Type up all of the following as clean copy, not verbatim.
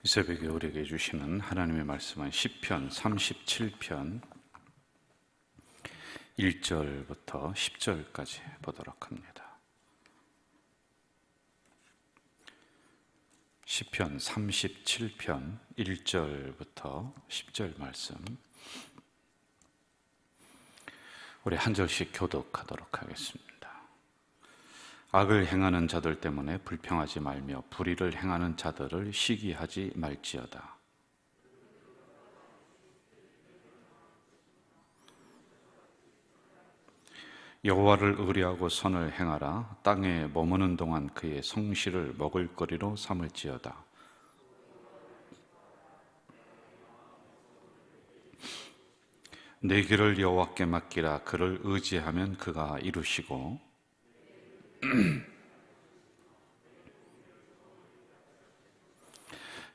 이 새벽에 우리에게 주시는 하나님의 말씀은 시편 37편 1절부터 10절까지 보도록 합니다. 시편 37편 1절부터 10절 말씀, 우리 한 절씩 교독하도록 하겠습니다. 악을 행하는 자들 때문에 불평하지 말며 불의를 행하는 자들을 시기하지 말지어다. 여호와를 의뢰하고 선을 행하라. 땅에 머무는 동안 그의 성실을 먹을거리로 삼을지어다. 내 길을 여호와께 맡기라. 그를 의지하면 그가 이루시고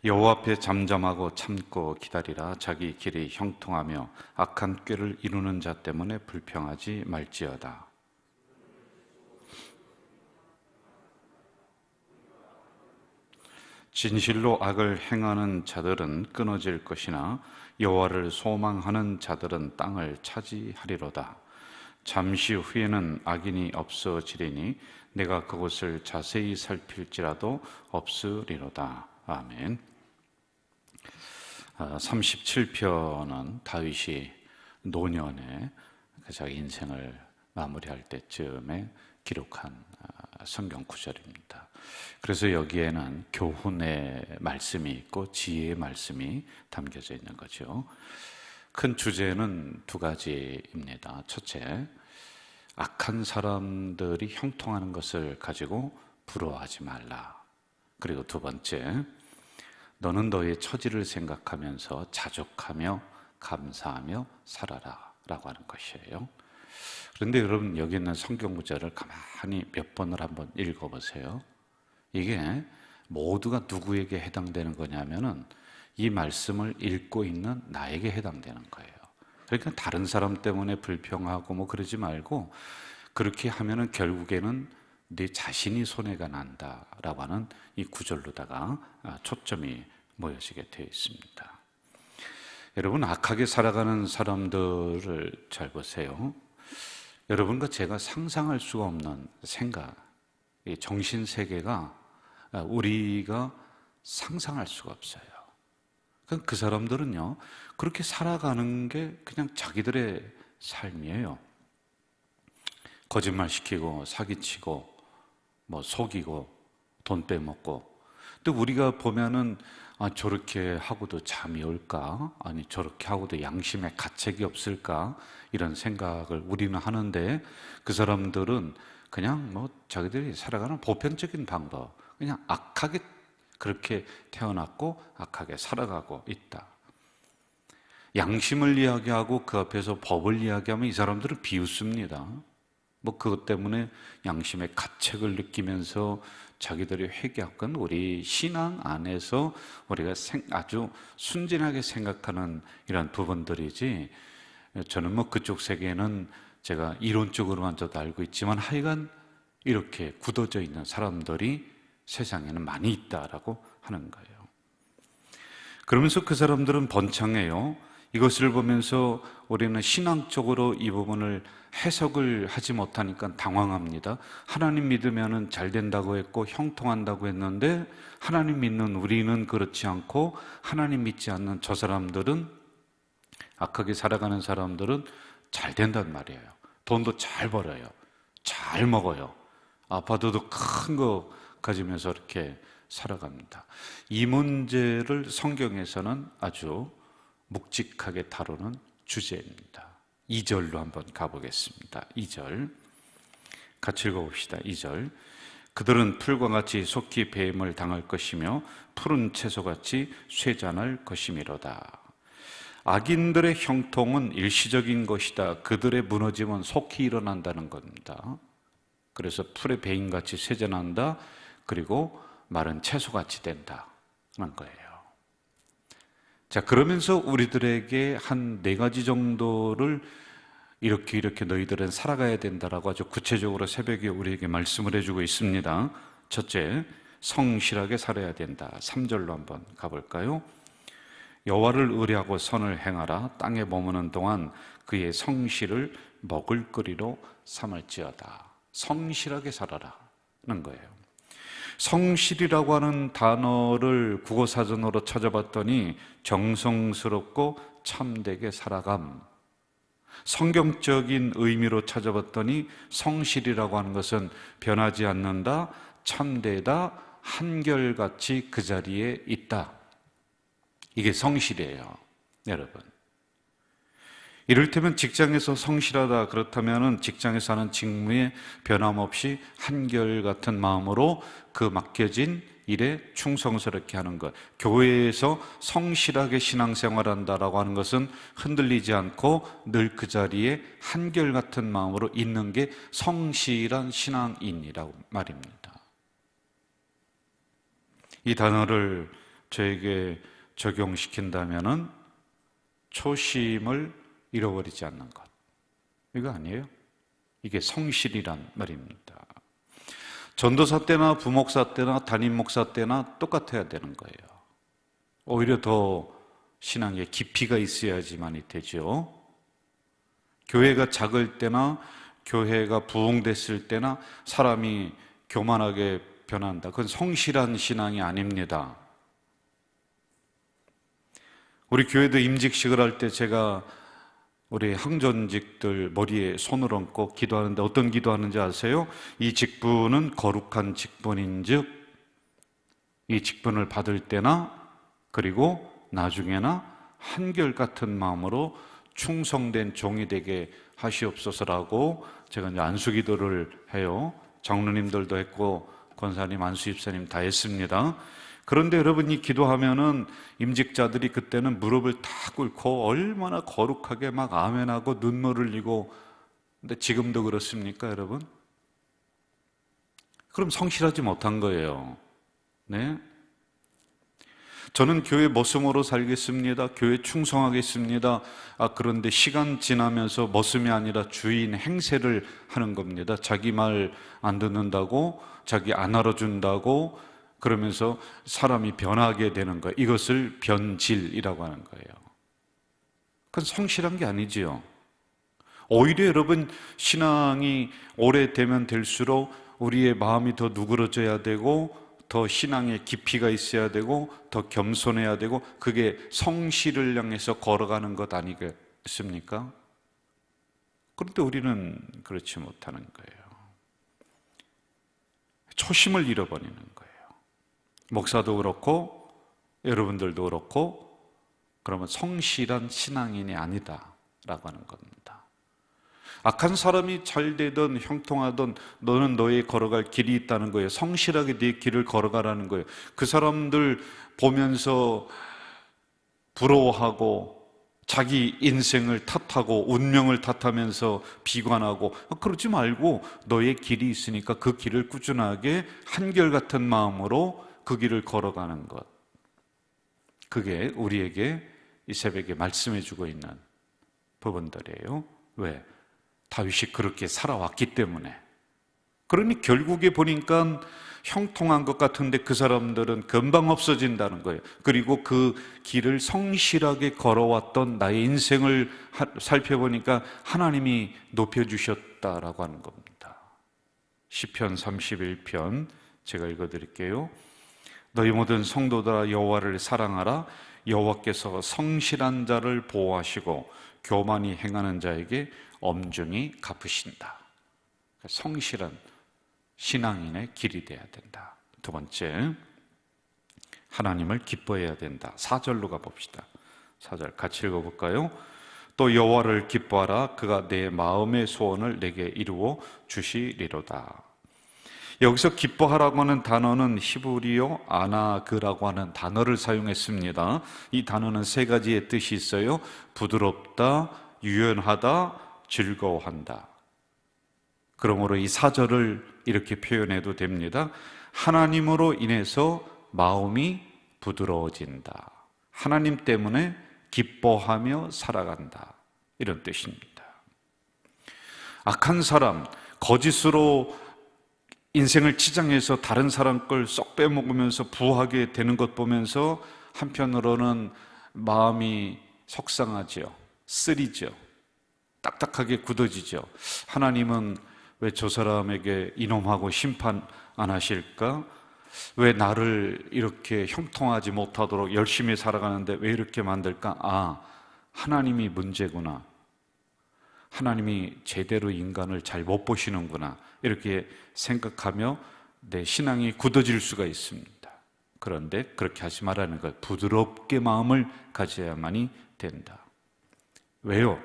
여호와 앞에 잠잠하고 참고 기다리라. 자기 길이 형통하며 악한 꾀를 이루는 자 때문에 불평하지 말지어다. 진실로 악을 행하는 자들은 끊어질 것이나 여호와를 소망하는 자들은 땅을 차지하리로다. 잠시 후에는 악인이 없어지리니 내가 그곳을 자세히 살필지라도 없으리로다. 아멘. 37편은 다윗이 노년에 자기 인생을 마무리할 때쯤에 기록한 성경 구절입니다. 그래서 여기에는 교훈의 말씀이 있고 지혜의 말씀이 담겨져 있는 거죠. 큰 주제는 두 가지입니다. 첫째, 악한 사람들이 형통하는 것을 가지고 부러워하지 말라. 그리고 두 번째, 너는 너의 처지를 생각하면서 자족하며 감사하며 살아라 라고 하는 것이에요. 그런데 여러분, 여기 있는 성경 구절을 가만히 몇 번을 한번 읽어보세요. 이게 모두가 누구에게 해당되는 거냐면은 이 말씀을 읽고 있는 나에게 해당되는 거예요. 그러니까 다른 사람 때문에 불평하고 뭐 그러지 말고, 그렇게 하면은 결국에는 네 자신이 손해가 난다라고 하는 이 구절로다가 초점이 모여지게 되어 있습니다. 여러분, 악하게 살아가는 사람들을 잘 보세요. 여러분과 제가 상상할 수가 없는 생각, 이 정신세계가 우리가 상상할 수가 없어요. 그 사람들은요, 그렇게 살아가는 게 그냥 자기들의 삶이에요. 거짓말 시키고 사기치고 뭐 속이고 돈 빼먹고. 또 우리가 보면은 저렇게 하고도 잠이 올까? 아니 저렇게 하고도 양심에 가책이 없을까? 이런 생각을 우리는 하는데, 그 사람들은 그냥 뭐 자기들이 살아가는 보편적인 방법, 그냥 악하게 그렇게 태어났고 악하게 살아가고 있다. 양심을 이야기하고 그 앞에서 법을 이야기하면 이 사람들은 비웃습니다. 뭐 그것 때문에 양심의 가책을 느끼면서 자기들이 회개하고, 우리 신앙 안에서 우리가 아주 순진하게 생각하는 이런 부분들이지, 저는 뭐 그쪽 세계는 제가 이론적으로만 저도 알고 있지만 하여간 이렇게 굳어져 있는 사람들이 세상에는 많이 있다라고 하는 거예요. 그러면서 그 사람들은 번창해요. 이것을 보면서 우리는 신앙적으로 이 부분을 해석을 하지 못하니까 당황합니다. 하나님 믿으면 잘 된다고 했고 형통한다고 했는데, 하나님 믿는 우리는 그렇지 않고 하나님 믿지 않는 저 사람들은, 악하게 살아가는 사람들은 잘 된단 말이에요. 돈도 잘 벌어요. 잘 먹어요. 아파트도 큰 거 가지면서 이렇게 살아갑니다. 이 문제를 성경에서는 아주 묵직하게 다루는 주제입니다. 2절로 한번 가보겠습니다. 2절 같이 읽어봅시다. 2절, 그들은 풀과 같이 속히 배임을 당할 것이며 푸른 채소같이 쇠잔할 것이미로다. 악인들의 형통은 일시적인 것이다. 그들의 무너짐은 속히 일어난다는 겁니다. 그래서 풀의 배임같이 쇠잔한다. 그리고 마른 채소같이 된다는 거예요. 자, 그러면서 우리들에게 한 4가지 정도를 이렇게 너희들은 살아가야 된다라고 아주 구체적으로 새벽에 우리에게 말씀을 해주고 있습니다. 첫째, 성실하게 살아야 된다. 3절로 한번 가볼까요? 여호와를 의뢰하고 선을 행하라. 땅에 머무는 동안 그의 성실을 먹을거리로 삼을지어다. 성실하게 살아라는 거예요. 성실이라고 하는 단어를 국어사전으로 찾아봤더니 정성스럽고 참되게 살아감. 성경적인 의미로 찾아봤더니 성실이라고 하는 것은 변하지 않는다, 참되다, 한결같이 그 자리에 있다. 이게 성실이에요, 여러분. 이를테면 직장에서 성실하다 그렇다면 직장에서 하는 직무에 변함없이 한결같은 마음으로 그 맡겨진 일에 충성스럽게 하는 것. 교회에서 성실하게 신앙생활한다라고 하는 것은 흔들리지 않고 늘 그 자리에 한결같은 마음으로 있는 게 성실한 신앙인이라고 말입니다. 이 단어를 저에게 적용시킨다면은 초심을 잃어버리지 않는 것. 이거 아니에요? 이게 성실이란 말입니다. 전도사 때나 부목사 때나 담임 목사 때나 똑같아야 되는 거예요. 오히려 더 신앙에 깊이가 있어야지만이 되죠. 교회가 작을 때나 교회가 부흥됐을 때나 사람이 교만하게 변한다. 그건 성실한 신앙이 아닙니다. 우리 교회도 임직식을 할 때 제가 우리 항전직들 머리에 손을 얹고 기도하는데 어떤 기도하는지 아세요? 이 직분은 거룩한 직분인즉 이 직분을 받을 때나 그리고 나중에나 한결같은 마음으로 충성된 종이 되게 하시옵소서라고 제가 이제 안수기도를 해요. 장로님들도 했고 권사님, 안수집사님 다 했습니다. 그런데 여러분이 기도하면은 임직자들이 그때는 무릎을 다 꿇고 얼마나 거룩하게 막 아멘하고 눈물을 흘리고, 근데 지금도 그렇습니까, 여러분? 그럼 성실하지 못한 거예요. 네? 저는 교회 머슴으로 살겠습니다. 교회 충성하겠습니다. 그런데 시간 지나면서 머슴이 아니라 주인 행세를 하는 겁니다. 자기 말 안 듣는다고, 자기 안 알아준다고, 그러면서 사람이 변하게 되는 거예요. 이것을 변질이라고 하는 거예요. 그건 성실한 게 아니지요. 오히려 여러분, 신앙이 오래되면 될수록 우리의 마음이 더 누그러져야 되고 더 신앙에 깊이가 있어야 되고 더 겸손해야 되고, 그게 성실을 향해서 걸어가는 것 아니겠습니까? 그런데 우리는 그렇지 못하는 거예요. 초심을 잃어버리는 거예요. 목사도 그렇고 여러분들도 그렇고, 그러면 성실한 신앙인이 아니다라고 하는 겁니다. 악한 사람이 잘 되든 형통하든 너는 너의 걸어갈 길이 있다는 거예요. 성실하게 네 길을 걸어가라는 거예요. 그 사람들 보면서 부러워하고 자기 인생을 탓하고 운명을 탓하면서 비관하고 그러지 말고 너의 길이 있으니까 그 길을 꾸준하게 한결같은 마음으로 그 길을 걸어가는 것. 그게 우리에게 이 새벽에 말씀해주고 있는 부분들이에요. 왜? 다윗이 그렇게 살아왔기 때문에. 그러니 결국에 보니까 형통한 것 같은데 그 사람들은 금방 없어진다는 거예요. 그리고 그 길을 성실하게 걸어왔던 나의 인생을 살펴보니까 하나님이 높여주셨다라고 하는 겁니다. 시편 31편 제가 읽어드릴게요. 너희 모든 성도들아 여호와를 사랑하라. 여호와께서 성실한 자를 보호하시고 교만히 행하는 자에게 엄중히 갚으신다. 성실한 신앙인의 길이 돼야 된다. 두 번째, 하나님을 기뻐해야 된다. 4절로 가봅시다. 4절 같이 읽어볼까요? 또 여호와를 기뻐하라. 그가 내 마음의 소원을 내게 이루어 주시리로다. 여기서 기뻐하라고 하는 단어는 히브리어 아나그라고 하는 단어를 사용했습니다. 이 단어는 세 가지의 뜻이 있어요. 부드럽다, 유연하다, 즐거워한다. 그러므로 이 4절을 이렇게 표현해도 됩니다. 하나님으로 인해서 마음이 부드러워진다. 하나님 때문에 기뻐하며 살아간다. 이런 뜻입니다. 악한 사람, 거짓으로 인생을 치장해서 다른 사람 걸 쏙 빼먹으면서 부하게 되는 것 보면서 한편으로는 마음이 속상하죠. 쓰리죠. 딱딱하게 굳어지죠. 하나님은 왜 저 사람에게 이놈하고 심판 안 하실까? 왜 나를 이렇게 형통하지 못하도록 열심히 살아가는데 왜 이렇게 만들까? 아, 하나님이 문제구나. 하나님이 제대로 인간을 잘 못 보시는구나. 이렇게 생각하며 내 신앙이 굳어질 수가 있습니다. 그런데 그렇게 하지 말라는 것. 부드럽게 마음을 가져야만이 된다. 왜요?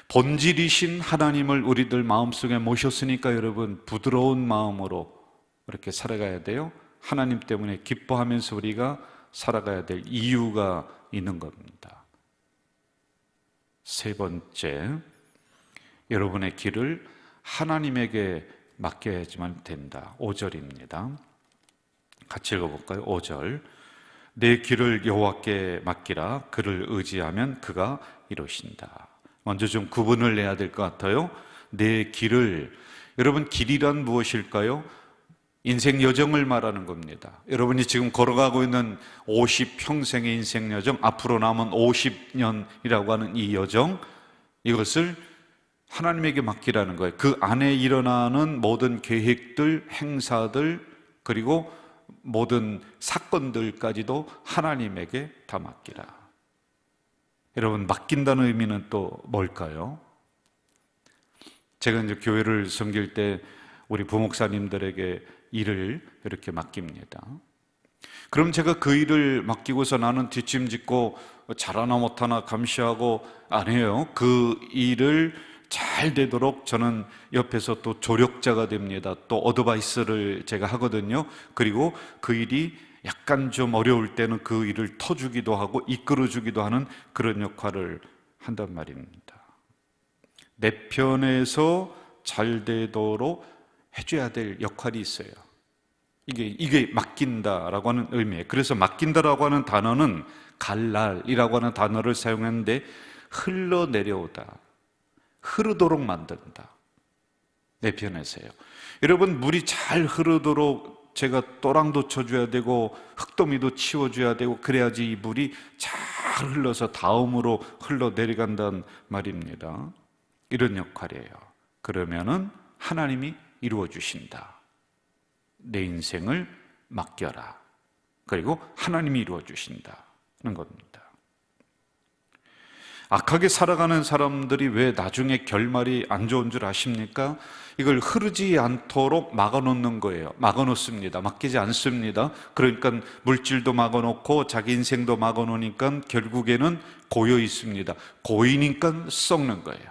본질이신 하나님을 우리들 마음속에 모셨으니까 여러분 부드러운 마음으로 이렇게 살아가야 돼요. 하나님 때문에 기뻐하면서 우리가 살아가야 될 이유가 있는 겁니다. 세 번째, 여러분의 길을 하나님에게 맡겨야지만 된다. 5절입니다. 같이 읽어볼까요? 5절. 내 길을 여호와께 맡기라. 그를 의지하면 그가 이루신다. 먼저 좀 구분을 내야 될 것 같아요. 내 길을, 여러분 길이란 무엇일까요? 인생 여정을 말하는 겁니다. 여러분이 지금 걸어가고 있는 50평생의 인생 여정, 앞으로 남은 50년이라고 하는 이 여정, 이것을 하나님에게 맡기라는 거예요. 그 안에 일어나는 모든 계획들, 행사들, 그리고 모든 사건들까지도 하나님에게 다 맡기라. 여러분, 맡긴다는 의미는 또 뭘까요? 제가 이제 교회를 섬길 때 우리 부목사님들에게 일을 이렇게 맡깁니다. 그럼 제가 그 일을 맡기고서 나는 뒷짐짓고 잘하나 못하나 감시하고 안 해요. 그 일을 잘 되도록 저는 옆에서 또 조력자가 됩니다. 또 어드바이스를 제가 하거든요. 그리고 그 일이 약간 좀 어려울 때는 그 일을 터주기도 하고 이끌어주기도 하는 그런 역할을 한단 말입니다. 내 편에서 잘 되도록 해줘야 될 역할이 있어요. 이게 맡긴다라고 하는 의미예요. 그래서 맡긴다라고 하는 단어는 갈랄이라고 하는 단어를 사용했는데 흘러내려오다, 흐르도록 만든다. 내 편에서요. 여러분, 물이 잘 흐르도록 제가 또랑도 쳐줘야 되고 흙더미도 치워줘야 되고 그래야지 이 물이 잘 흘러서 다음으로 흘러내려간다는 말입니다. 이런 역할이에요. 그러면은 하나님이 이루어주신다. 내 인생을 맡겨라. 그리고 하나님이 이루어주신다는 겁니다. 악하게 살아가는 사람들이 왜 나중에 결말이 안 좋은 줄 아십니까? 이걸 흐르지 않도록 막아놓는 거예요. 막아놓습니다. 맡기지 않습니다. 그러니까 물질도 막아놓고 자기 인생도 막아놓으니까 결국에는 고여 있습니다. 고이니까 썩는 거예요.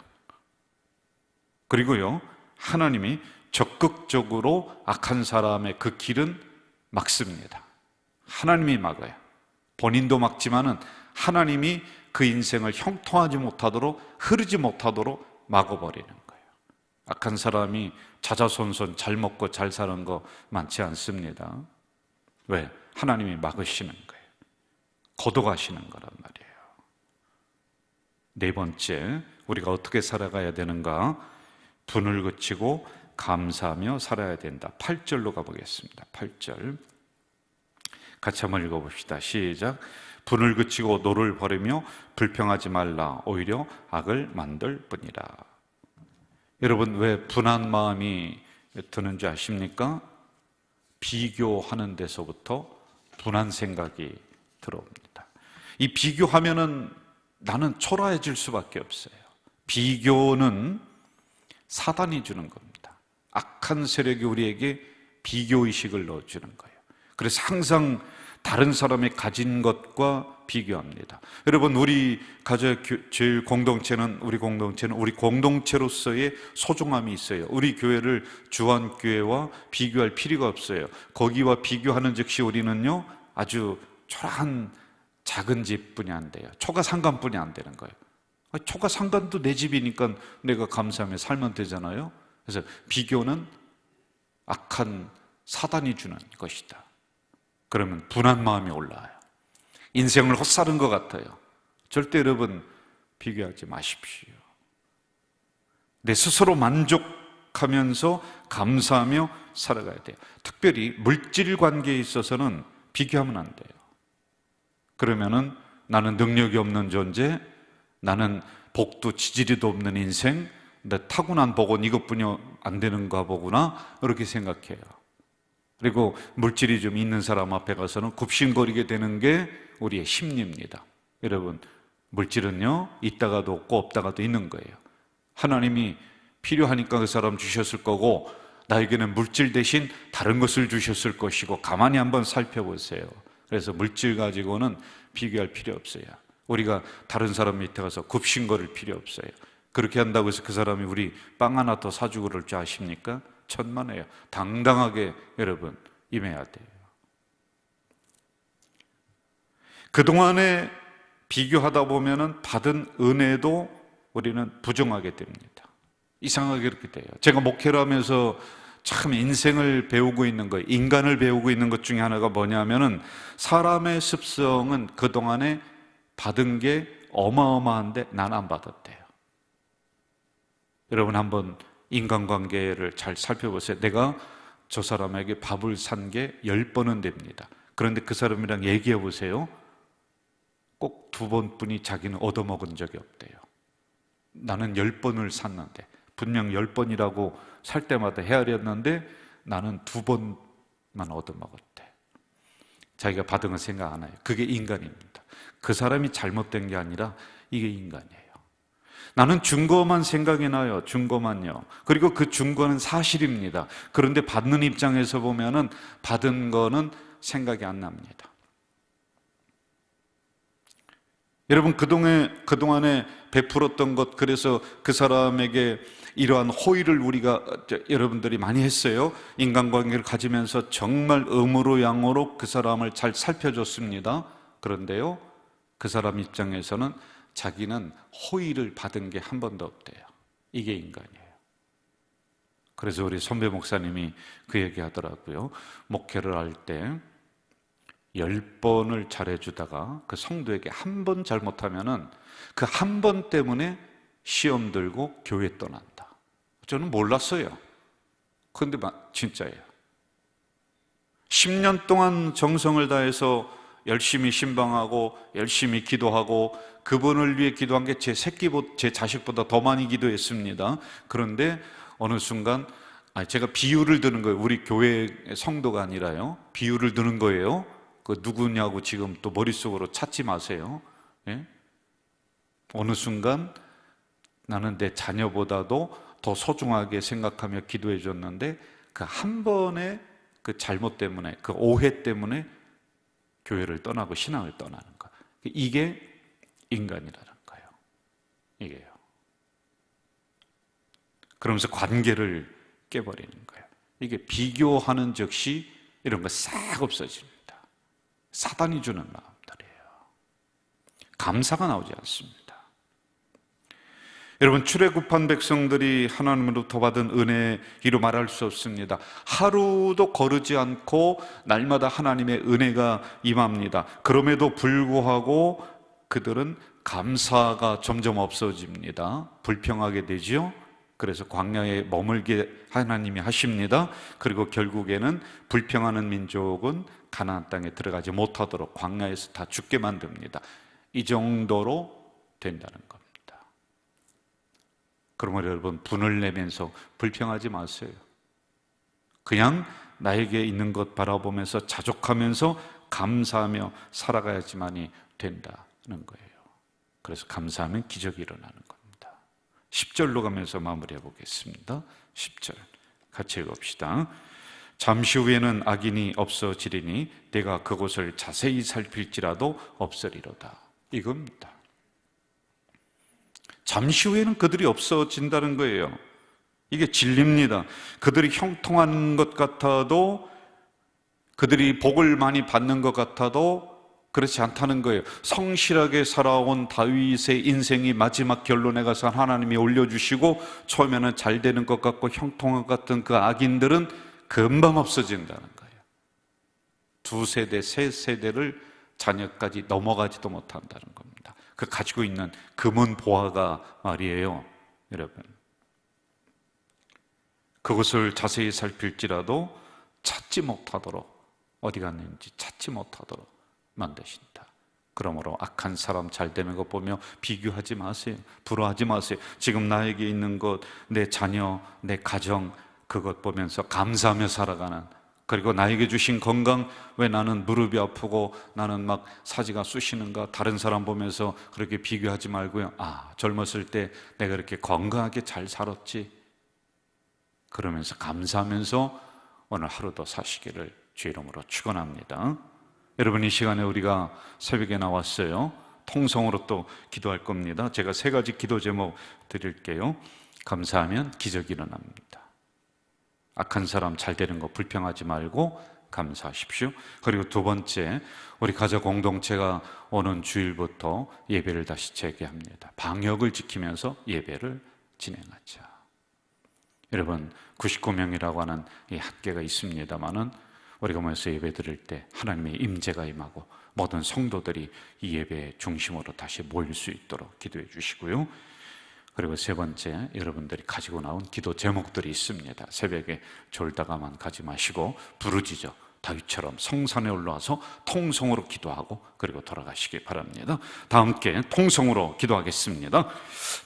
그리고요, 하나님이 적극적으로 악한 사람의 그 길은 막습니다. 하나님이 막아요. 본인도 막지만은 하나님이 그 인생을 형통하지 못하도록, 흐르지 못하도록 막아버리는 거예요. 악한 사람이 자자손손 잘 먹고 잘 사는 거 많지 않습니다. 왜? 하나님이 막으시는 거예요. 거둬가시는 거란 말이에요. 네 번째, 우리가 어떻게 살아가야 되는가? 분을 그치고 감사하며 살아야 된다. 8절로 가보겠습니다. 8절 같이 한번 읽어봅시다. 시작. 분을 그치고 노를 버리며 불평하지 말라. 오히려 악을 만들 뿐이라. 여러분, 왜 분한 마음이 드는 줄 아십니까? 비교하는 데서부터 분한 생각이 들어옵니다. 이 비교하면은 나는 초라해질 수밖에 없어요. 비교는 사단이 주는 겁니다. 악한 세력이 우리에게 비교의식을 넣어주는 거예요. 그래서 항상 다른 사람이 가진 것과 비교합니다. 여러분, 우리 가져야 제일 공동체는 우리 공동체로서의 소중함이 있어요. 우리 교회를 주한교회와 비교할 필요가 없어요. 거기와 비교하는 즉시 우리는요, 아주 초라한 작은 집뿐이 안 돼요. 초가상간뿐이 안 되는 거예요. 초가상간도 내 집이니까 내가 감사하며 살면 되잖아요. 그래서 비교는 악한 사단이 주는 것이다. 그러면 분한 마음이 올라와요. 인생을 헛살은 것 같아요. 절대 여러분 비교하지 마십시오. 내 스스로 만족하는 자족하면서 감사하며 살아가야 돼요. 특별히 물질 관계에 있어서는 비교하면 안 돼요. 그러면은 나는 능력이 없는 존재, 나는 복도 지지리도 없는 인생, 내 타고난 복은 이것뿐이 안 되는가 보구나, 이렇게 생각해요. 그리고 물질이 좀 있는 사람 앞에 가서는 굽신거리게 되는 게 우리의 심리입니다. 여러분, 물질은요, 있다가도 없고 없다가도 있는 거예요. 하나님이 필요하니까 그 사람 주셨을 거고, 나에게는 물질 대신 다른 것을 주셨을 것이고, 가만히 한번 살펴보세요. 그래서 물질 가지고는 비교할 필요 없어요. 우리가 다른 사람 밑에 가서 굽신거릴 필요 없어요. 그렇게 한다고 해서 그 사람이 우리 빵 하나 더 사주고 그럴 줄 아십니까? 천만에요. 당당하게 여러분 임해야 돼요. 그동안에 비교하다 보면은 받은 은혜도 우리는 부정하게 됩니다. 이상하게 그렇게 돼요. 제가 목회를 하면서 참 인생을 배우고 있는 것, 인간을 배우고 있는 것 중에 하나가 뭐냐면은 사람의 습성은 그동안에 받은 게 어마어마한데 난 안 받았대요. 여러분 한번 인간관계를 잘 살펴보세요. 내가 저 사람에게 밥을 산 게 10번은 됩니다. 그런데 그 사람이랑 얘기해 보세요. 꼭 2번뿐이 자기는 얻어먹은 적이 없대요. 나는 10번을 샀는데, 분명 10번이라고 살 때마다 헤아렸는데 나는 2번만 얻어먹었대. 자기가 받은 건 생각 안 해요. 그게 인간입니다. 그 사람이 잘못된 게 아니라 이게 인간이에요. 나는 준 거만 생각이 나요. 준 거만요. 그리고 그 준 거는 사실입니다. 그런데 받는 입장에서 보면은 받은 거는 생각이 안 납니다. 여러분, 그동안에 베풀었던 것, 그래서 그 사람에게 이러한 호의를 우리가, 여러분들이 많이 했어요. 인간관계를 가지면서 정말 음으로 양으로 그 사람을 잘 살펴줬습니다. 그런데요, 그 사람 입장에서는 자기는 호의를 받은 게 한 번도 없대요. 이게 인간이에요. 그래서 우리 선배 목사님이 그 얘기 하더라고요. 목회를 할 때 10번을 잘해주다가 그 성도에게 한 번 잘못하면은 그 한 번 때문에 시험 들고 교회 떠난다. 저는 몰랐어요. 그런데 진짜예요. 10년 동안 정성을 다해서 열심히 신방하고 열심히 기도하고 그분을 위해 기도한 게 제 자식보다 더 많이 기도했습니다. 그런데 어느 순간 제가 비유를 드는 거예요. 우리 교회 성도가 아니라요. 비유를 드는 거예요. 그 누구냐고 지금 또 머릿속으로 찾지 마세요. 예? 어느 순간 나는 내 자녀보다도 더 소중하게 생각하며 기도해 줬는데 그 한 번의 그 잘못 때문에, 그 오해 때문에 교회를 떠나고 신앙을 떠나는 거. 이게 인간이라는 거예요. 이게요. 그러면서 관계를 깨버리는 거예요. 이게 비교하는 즉시 이런 거 싹 없어집니다. 사단이 주는 마음들이에요. 감사가 나오지 않습니다. 여러분, 출애굽한 백성들이 하나님으로부터 받은 은혜 이루 말할 수 없습니다. 하루도 거르지 않고 날마다 하나님의 은혜가 임합니다. 그럼에도 불구하고 그들은 감사가 점점 없어집니다. 불평하게 되지요. 그래서 광야에 머물게 하나님이 하십니다. 그리고 결국에는 불평하는 민족은 가나안 땅에 들어가지 못하도록 광야에서 다 죽게 만듭니다. 이 정도로 된다는 겁니다. 그러면 여러분, 분을 내면서 불평하지 마세요. 그냥 나에게 있는 것 바라보면서 자족하면서 감사하며 살아가야지만이 된다는 거예요. 그래서 감사하면 기적이 일어나는 겁니다. 10절로 가면서 마무리해 보겠습니다. 10절 같이 읽읍시다. 잠시 후에는 악인이 없어지리니 내가 그곳을 자세히 살필지라도 없으리로다. 이겁니다. 잠시 후에는 그들이 없어진다는 거예요. 이게 진리입니다. 그들이 형통한 것 같아도, 그들이 복을 많이 받는 것 같아도 그렇지 않다는 거예요. 성실하게 살아온 다윗의 인생이 마지막 결론에 가서 하나님이 올려주시고 처음에는 잘 되는 것 같고 형통한 것 같은 그 악인들은 금방 없어진다는 거예요. 2세대, 3세대를 자녀까지 넘어가지도 못한다는 겁니다. 그 가지고 있는 금은 보화가 말이에요, 여러분. 그것을 자세히 살필지라도 찾지 못하도록, 어디 갔는지 찾지 못하도록 만드신다. 그러므로 악한 사람 잘 되는 것 보며 비교하지 마세요. 부러워하지 마세요. 지금 나에게 있는 것, 내 자녀, 내 가정, 그것 보면서 감사하며 살아가는, 그리고 나에게 주신 건강, 왜 나는 무릎이 아프고 나는 막 사지가 쑤시는가, 다른 사람 보면서 그렇게 비교하지 말고요. 아, 젊었을 때 내가 이렇게 건강하게 잘 살았지, 그러면서 감사하면서 오늘 하루도 사시기를 주의 이름으로 축원합니다. 여러분, 이 시간에 우리가 새벽에 나왔어요. 통성으로 또 기도할 겁니다. 제가 3가지 기도 제목 드릴게요. 감사하면 기적이 일어납니다. 악한 사람 잘 되는 거 불평하지 말고 감사하십시오. 그리고 2번째, 우리 가족 공동체가 오는 주일부터 예배를 다시 재개합니다. 방역을 지키면서 예배를 진행하자. 여러분, 99명이라고 하는 이 학계가 있습니다만은 우리가 모여서 예배 드릴 때 하나님의 임재가 임하고 모든 성도들이 이 예배의 중심으로 다시 모일 수 있도록 기도해 주시고요. 그리고 3번째, 여러분들이 가지고 나온 기도 제목들이 있습니다. 새벽에 졸다가만 가지 마시고 부르짖어 다윗처럼 성산에 올라와서 통성으로 기도하고 그리고 돌아가시기 바랍니다. 다 함께 통성으로 기도하겠습니다.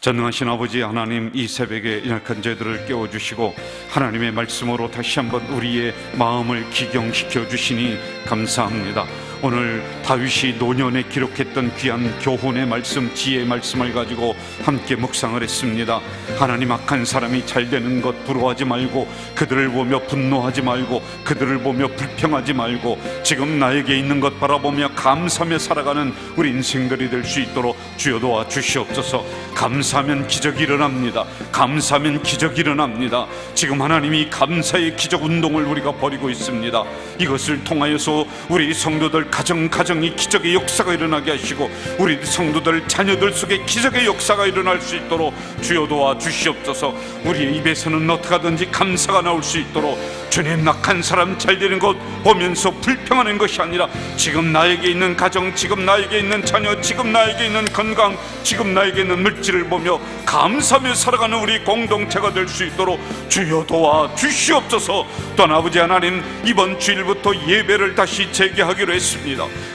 전능하신 아버지 하나님, 이 새벽에 연약한 저희들을 깨워주시고 하나님의 말씀으로 다시 한번 우리의 마음을 기경시켜 주시니 감사합니다. 오늘 다윗이 노년에 기록했던 귀한 교훈의 말씀, 지혜의 말씀을 가지고 함께 묵상을 했습니다. 하나님, 악한 사람이 잘 되는 것 부러워하지 말고, 그들을 보며 분노하지 말고, 그들을 보며 불평하지 말고, 지금 나에게 있는 것 바라보며 감사하며 살아가는 우리 인생들이 될 수 있도록 주여 도와 주시옵소서. 감사하면 기적이 일어납니다. 감사하면 기적이 일어납니다. 지금 하나님이 감사의 기적 운동을 우리가 벌이고 있습니다. 이것을 통하여서 우리 성도들 가정이 기적의 역사가 일어나게 하시고, 우리 성도들 자녀들 속에 기적의 역사가 일어날 수 있도록 주여 도와 주시옵소서. 우리의 입에서는 어떻게 하든지 감사가 나올 수 있도록, 주님, 악한 사람 잘 되는 것 보면서 불평하는 것이 아니라 지금 나에게 있는 가정, 지금 나에게 있는 자녀, 지금 나에게 있는 건강, 지금 나에게 있는 물질을 보며 감사하며 살아가는 우리 공동체가 될 수 있도록 주여 도와 주시옵소서. 또한 아버지 하나님, 이번 주일부터 예배를 다시 재개하기로 했습니다.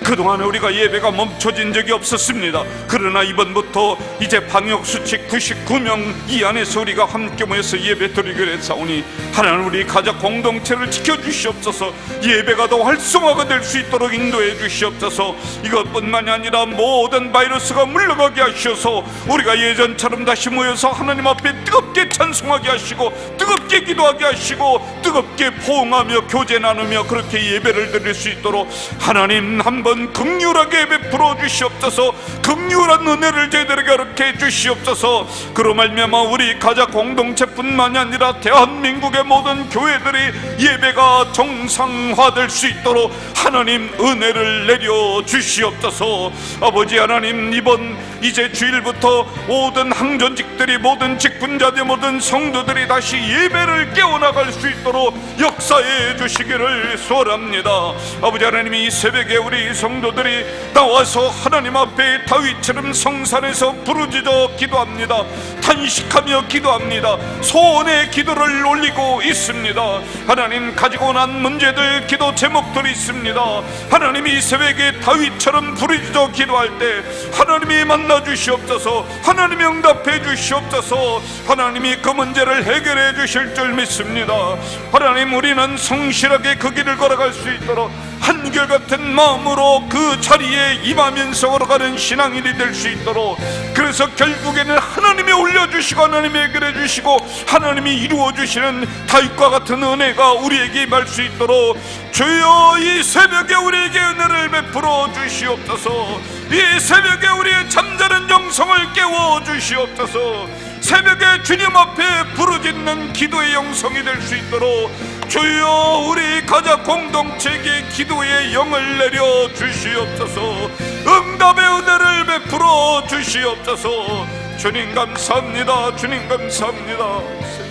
그동안 우리가 예배가 멈춰진 적이 없었습니다. 그러나 이번부터 이제 방역수칙 99명 이 안에서 우리가 함께 모여서 예배 드리기로 했사오니 하나님, 우리 가족 공동체를 지켜주시옵소서. 예배가 더 활성화가 될 수 있도록 인도해 주시옵소서. 이것뿐만이 아니라 모든 바이러스가 물러가게 하셔서 우리가 예전처럼 다시 모여서 하나님 앞에 뜨겁게 찬송하게 하시고, 뜨겁게 기도하게 하시고, 뜨겁게 포옹하며 교제 나누며 그렇게 예배를 드릴 수 있도록 하나님 한번 긍휼하게 베풀어 주시옵소서. 긍휼한 은혜를 저희들에게 이렇게 해 주시옵소서. 그로 말미암아 우리 가족 공동체뿐만이 아니라 대한민국의 모든 교회들이 예배가 정상화될 수 있도록 하나님 은혜를 내려 주시옵소서. 아버지 하나님, 이번 이제 주일부터 모든 항전직들이, 모든 직분자들, 모든 성도들이 다시 예배를 깨어나갈 수 있도록 역사해 주시기를 소원합니다. 아버지 하나님, 이 새벽에 우리 성도들이 나와서 하나님 앞에 다윗처럼 성산에서 부르짖어 기도합니다. 탄식하며 기도합니다. 소원의 기도를 올리고 있습니다. 하나님, 가지고 난 문제들, 기도 제목들이 있습니다. 하나님, 이 새벽에 다윗처럼 부르짖어 기도할 때 하나님이 만나 주시옵소서. 하나님이 응답해 주시옵소서. 하나님이 그 문제를 해결해 주실 줄 믿습니다. 하나님, 우리는 성실하게 그 길을 걸어갈 수 있도록 한결같은 마음으로 그 자리에 임하면서 걸어가는 신앙인이 될 수 있도록, 그래서 결국에는 하나님이 올려주시고 하나님이 해결해 주시고 하나님이 이루어 주시는 다윗과 같은 은혜가 우리에게 임할 수 있도록 주여, 이 새벽에 우리에게 은혜를 베풀어 주시옵소서. 이 새벽에 우리의 잠자는 영성을 깨워 주시옵소서. 새벽에 주님 앞에 부르짖는 기도의 영성이 될 수 있도록 주여, 우리 가족 공동체에게 기도의 영을 내려 주시옵소서. 응답의 은혜를 베풀어 주시옵소서. 주님 감사합니다. 주님 감사합니다.